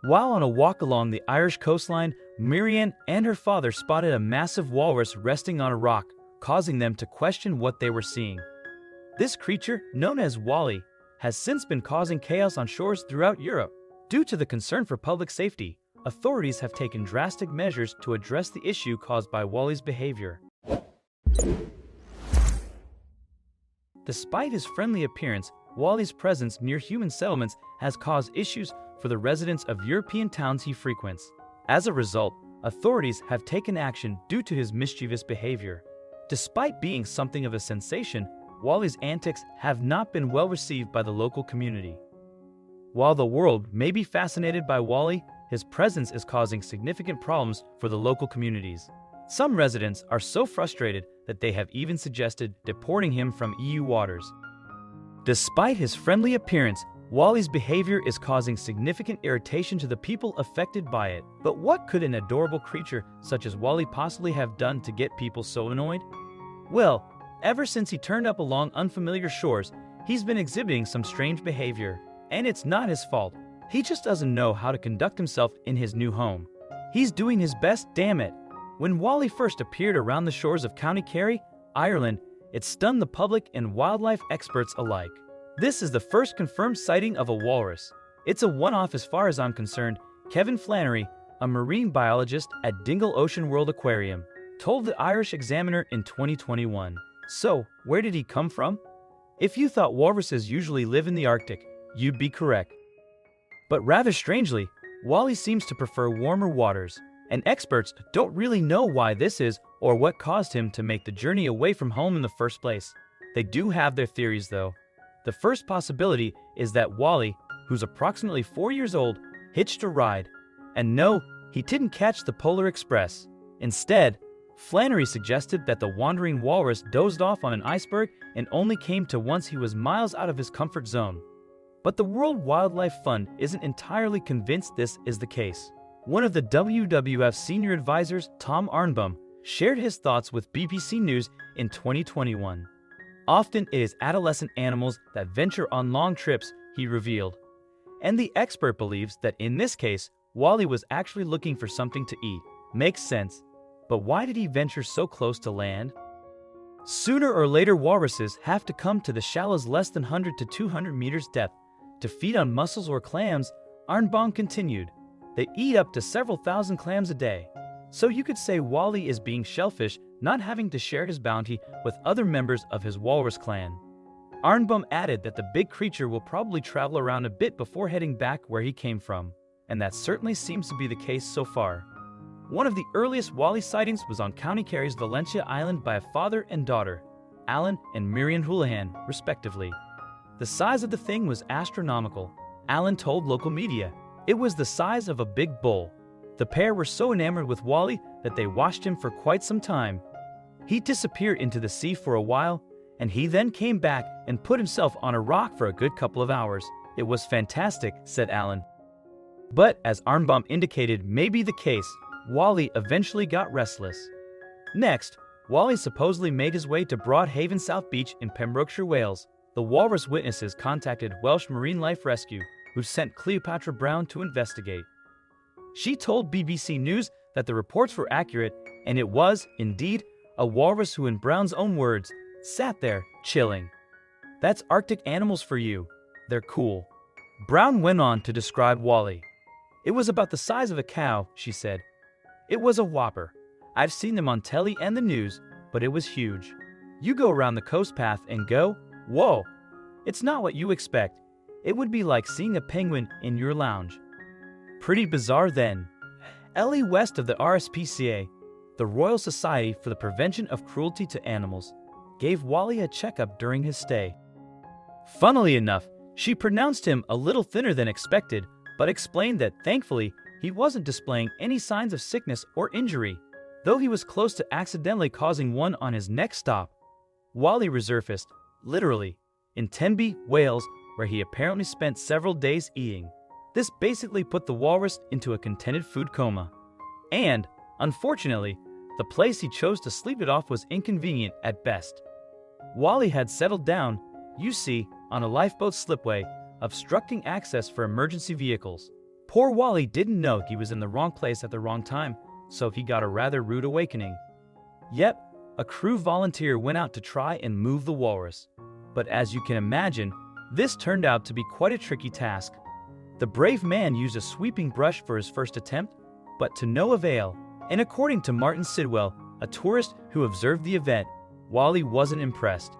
While on a walk along the Irish coastline, Muireann and her father spotted a massive walrus resting on a rock, causing them to question what they were seeing. This creature, known as Wally, has since been causing chaos on shores throughout Europe. Due to the concern for public safety, authorities have taken drastic measures to address the issue caused by Wally's behavior. Despite his friendly appearance, Wally's presence near human settlements has caused issues for the residents of European towns he frequents. As a result, authorities have taken action due to his mischievous behavior. Despite being something of a sensation, Wally's antics have not been well received by the local community. While the world may be fascinated by Wally, his presence is causing significant problems for the local communities. Some residents are so frustrated that they have even suggested deporting him from EU waters. Despite his friendly appearance, Wally's behavior is causing significant irritation to the people affected by it. But what could an adorable creature such as Wally possibly have done to get people so annoyed? Well, ever since he turned up along unfamiliar shores, he's been exhibiting some strange behavior. And it's not his fault. He just doesn't know how to conduct himself in his new home. He's doing his best, damn it. When Wally first appeared around the shores of County Kerry, Ireland, it stunned the public and wildlife experts alike. This is the first confirmed sighting of a walrus. It's a one-off as far as I'm concerned. Kevin Flannery, a marine biologist at Dingle Ocean World Aquarium, told the Irish Examiner in 2021. So, where did he come from? If you thought walruses usually live in the Arctic, you'd be correct. But rather strangely, Wally seems to prefer warmer waters, and experts don't really know why this is or what caused him to make the journey away from home in the first place. They do have their theories though. The first possibility is that Wally, who's approximately 4 years old, hitched a ride. And no, he didn't catch the Polar Express. Instead, Flannery suggested that the wandering walrus dozed off on an iceberg and only came to once he was miles out of his comfort zone. But the World Wildlife Fund isn't entirely convinced this is the case. One of the WWF senior advisors, Tom Arnbaum, shared his thoughts with BBC News in 2021. Often it is adolescent animals that venture on long trips, he revealed. And the expert believes that in this case, Wally was actually looking for something to eat. Makes sense. But why did he venture so close to land? Sooner or later, walruses have to come to the shallows less than 100 to 200 meters depth to feed on mussels or clams, Arnbaum continued. They eat up to several thousand clams a day. So you could say Wally is being shellfish, not having to share his bounty with other members of his walrus clan. Arnbaum added that the big creature will probably travel around a bit before heading back where he came from, and that certainly seems to be the case so far. One of the earliest Wally sightings was on County Kerry's Valentia Island by a father and daughter, Alan and Muireann Houlihan, respectively. The size of the thing was astronomical, Alan told local media. It was the size of a big bull. The pair were so enamored with Wally that they watched him for quite some time. He disappeared into the sea for a while, and he then came back and put himself on a rock for a good couple of hours. It was fantastic, said Alan. But as Arnbaum indicated may be the case, Wally eventually got restless. Next, Wally supposedly made his way to Broadhaven South Beach in Pembrokeshire, Wales. The walrus witnesses contacted Welsh Marine Life Rescue, who sent Cleopatra Brown to investigate. She told BBC News that the reports were accurate, and it was, indeed, a walrus who, in Brown's own words, sat there, chilling. That's Arctic animals for you. They're cool. Brown went on to describe Wally. It was about the size of a cow, she said. It was a whopper. I've seen them on telly and the news, but it was huge. You go around the coast path and go, whoa! It's not what you expect. It would be like seeing a penguin in your lounge. Pretty bizarre then. Ellie West of the RSPCA, the Royal Society for the Prevention of Cruelty to Animals, gave Wally a checkup during his stay. Funnily enough, she pronounced him a little thinner than expected, but explained that thankfully he wasn't displaying any signs of sickness or injury, though he was close to accidentally causing one on his next stop. Wally resurfaced, literally, in Tenby, Wales, where he apparently spent several days eating. This basically put the walrus into a contented food coma. And, unfortunately, the place he chose to sleep it off was inconvenient at best. Wally had settled down, you see, on a lifeboat slipway, obstructing access for emergency vehicles. Poor Wally didn't know he was in the wrong place at the wrong time, so he got a rather rude awakening. Yet, a crew volunteer went out to try and move the walrus. But as you can imagine, this turned out to be quite a tricky task. The brave man used a sweeping brush for his first attempt, but to no avail. And according to Martin Sidwell, a tourist who observed the event, Wally wasn't impressed.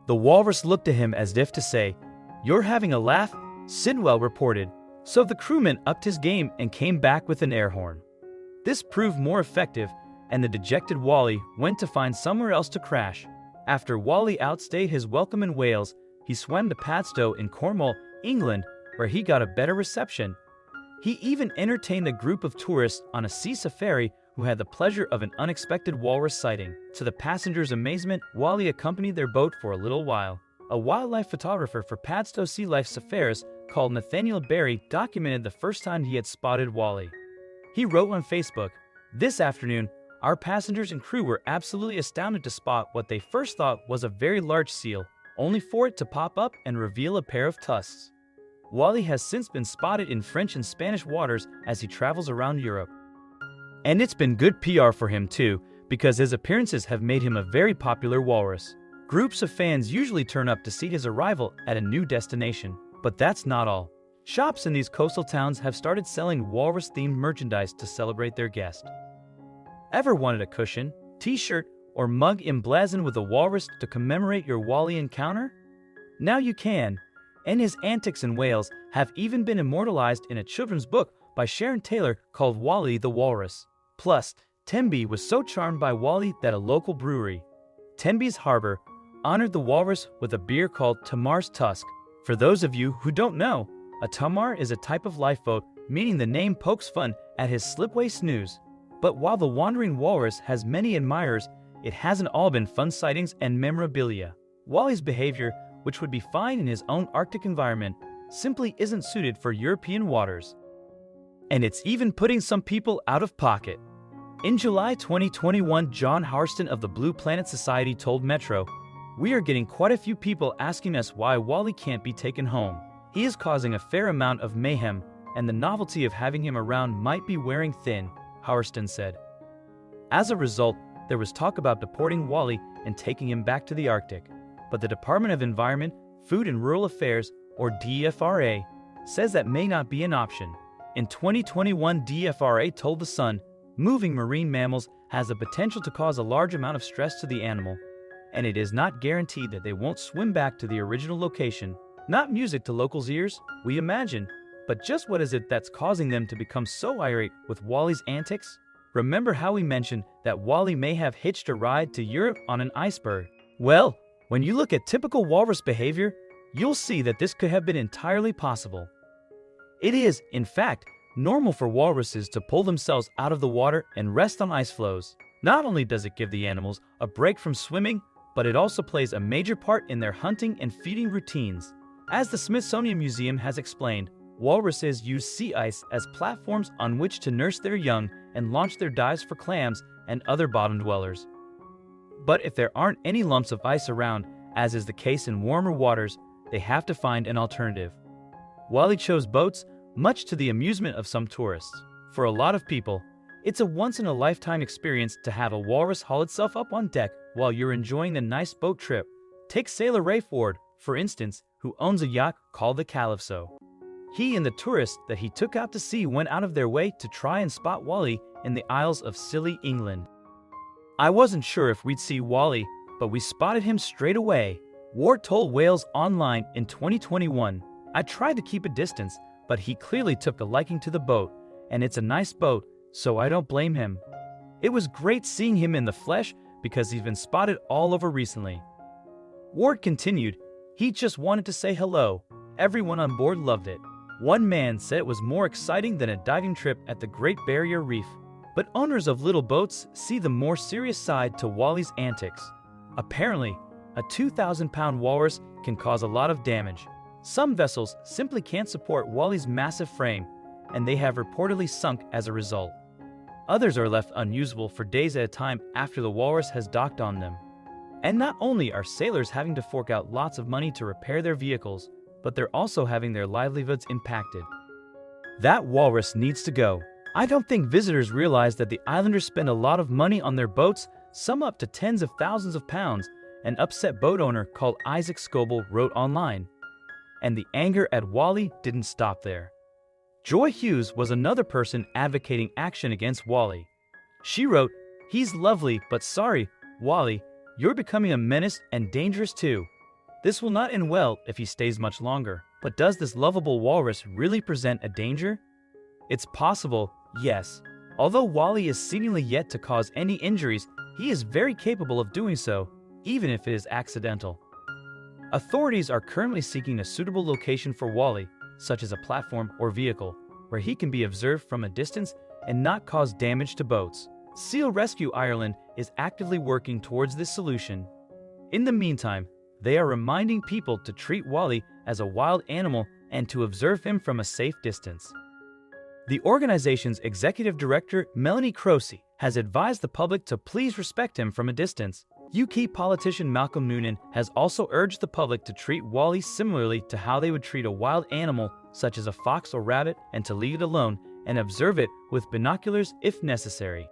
The walrus looked at him as if to say, "You're having a laugh?" Sidwell reported. So the crewman upped his game and came back with an air horn. This proved more effective, and the dejected Wally went to find somewhere else to crash. After Wally outstayed his welcome in Wales, he swam to Padstow in Cornwall, England, where he got a better reception. He even entertained a group of tourists on a sea safari who had the pleasure of an unexpected walrus sighting. To the passengers' amazement, Wally accompanied their boat for a little while. A wildlife photographer for Padstow Sea Life Safaris called Nathaniel Berry documented the first time he had spotted Wally. He wrote on Facebook, "This afternoon, our passengers and crew were absolutely astounded to spot what they first thought was a very large seal, only for it to pop up and reveal a pair of tusks." Wally has since been spotted in French and Spanish waters as he travels around Europe. And it's been good PR for him too, because his appearances have made him a very popular walrus. Groups of fans usually turn up to see his arrival at a new destination. But that's not all. Shops in these coastal towns have started selling walrus-themed merchandise to celebrate their guest. Ever wanted a cushion, t-shirt, or mug emblazoned with a walrus to commemorate your Wally encounter? Now you can, and his antics in Wales have even been immortalized in a children's book by Sharon Taylor called Wally the Walrus. Plus, Tenby was so charmed by Wally that a local brewery, Tenby's Harbor, honored the walrus with a beer called Tamar's Tusk. For those of you who don't know, a tamar is a type of lifeboat, meaning the name pokes fun at his slipway snooze. But while the wandering walrus has many admirers, it hasn't all been fun sightings and memorabilia. Wally's behavior, which would be fine in his own Arctic environment, simply isn't suited for European waters. And it's even putting some people out of pocket. In July 2021, John Harston of the Blue Planet Society told Metro, "We are getting quite a few people asking us why Wally can't be taken home. He is causing a fair amount of mayhem, and the novelty of having him around might be wearing thin," Harston said. As a result, there was talk about deporting Wally and taking him back to the Arctic. But the Department of Environment, Food and Rural Affairs, or DFRA, says that may not be an option. In 2021, DFRA told The Sun, "Moving marine mammals has the potential to cause a large amount of stress to the animal, and it is not guaranteed that they won't swim back to the original location." Not music to locals' ears, we imagine, but just what is it that's causing them to become so irate with Wally's antics? Remember how we mentioned that Wally may have hitched a ride to Europe on an iceberg? Well, when you look at typical walrus behavior, you'll see that this could have been entirely possible. It is, in fact, normal for walruses to pull themselves out of the water and rest on ice floes. Not only does it give the animals a break from swimming, but it also plays a major part in their hunting and feeding routines. As the Smithsonian Museum has explained, walruses use sea ice as platforms on which to nurse their young and launch their dives for clams and other bottom dwellers. But if there aren't any lumps of ice around, as is the case in warmer waters, they have to find an alternative. Wally chose boats, much to the amusement of some tourists. For a lot of people, it's a once-in-a-lifetime experience to have a walrus haul itself up on deck while you're enjoying the nice boat trip. Take Sailor Ray Ford, for instance, who owns a yacht called the Calypso. He and the tourists that he took out to sea went out of their way to try and spot Wally in the Isles of Scilly, England. "I wasn't sure if we'd see Wally, but we spotted him straight away," Ward told Wales Online in 2021. "I tried to keep a distance, but he clearly took a liking to the boat, and it's a nice boat, so I don't blame him. It was great seeing him in the flesh because he's been spotted all over recently." Ward continued, "He just wanted to say hello. Everyone on board loved it. One man said it was more exciting than a diving trip at the Great Barrier Reef." But owners of little boats see the more serious side to Wally's antics. Apparently, a 2,000-pound walrus can cause a lot of damage. Some vessels simply can't support Wally's massive frame, and they have reportedly sunk as a result. Others are left unusable for days at a time after the walrus has docked on them. And not only are sailors having to fork out lots of money to repair their vehicles, but they're also having their livelihoods impacted. That walrus needs to go. I don't think visitors realize that the islanders spend a lot of money on their boats, some up to tens of thousands of pounds, an upset boat owner called Isaac Scoble wrote online. And the anger at Wally didn't stop there. Joy Hughes was another person advocating action against Wally. She wrote, "He's lovely, but sorry, Wally, you're becoming a menace and dangerous too. This will not end well if he stays much longer. But does this lovable walrus really present a danger?" It's possible, yes. Although Wally is seemingly yet to cause any injuries, he is very capable of doing so, even if it is accidental. Authorities are currently seeking a suitable location for Wally, such as a platform or vehicle, where he can be observed from a distance and not cause damage to boats. Seal Rescue Ireland is actively working towards this solution. In the meantime, they are reminding people to treat Wally as a wild animal and to observe him from a safe distance. The organization's executive director, Melanie Croce, has advised the public to please respect him from a distance. UK politician Malcolm Noonan has also urged the public to treat Wally similarly to how they would treat a wild animal such as a fox or rabbit, and to leave it alone and observe it with binoculars if necessary.